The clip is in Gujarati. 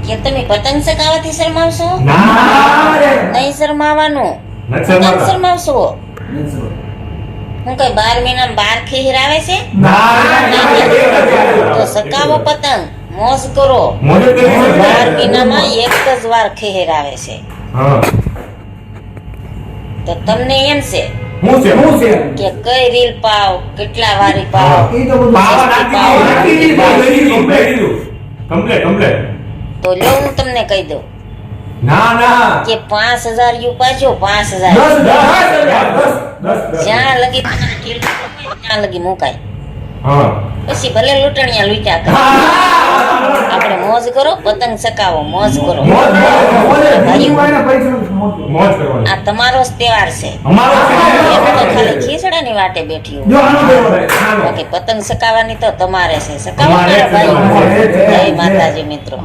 કે તમે પતંગ ચગાવવાથી શરમાવશો? ના રે નહીં શરમાવાનું. નથી પતંગ શરમાતા. શરમાવશો? હું કઈ 12 મહિનામાં 12 ખેર આવે છે? તો ચગાવો પતંગ, મોજ કરો. મોજ કરી છે. 12 મહિનામાં એક જ વાર ખેર આવે છે. હા તો તમને એમ છે હું છે કે કઈ રીલ પાવ, કેટલા વારી પાવ. પાવા નાખી દીધું. કમ્પ્લેટ તો લો હું તમને કહી દઉં ના કે 5000 યુ પાજો, 5000 10 જ્યાં લગી તમારે ઢીલ હોય ત્યાં લગી મુકાય. હા પછી ભલે લૂંટણિયા લૂંટ્યા કરે, આપણે મોજ કરો, પતંગ ચકાવો, મોજ કરો. મોજ કરવાની. આ તમારો જ તહેવાર છે. અમારો એમ તો ખાલી ખીસડાની વાટે બેઠી હોય, બાકી પતંગ ચકાવવાની તો તમારે છે. ચકાવો મારા ભાઈ. જય માતાજી મિત્રો.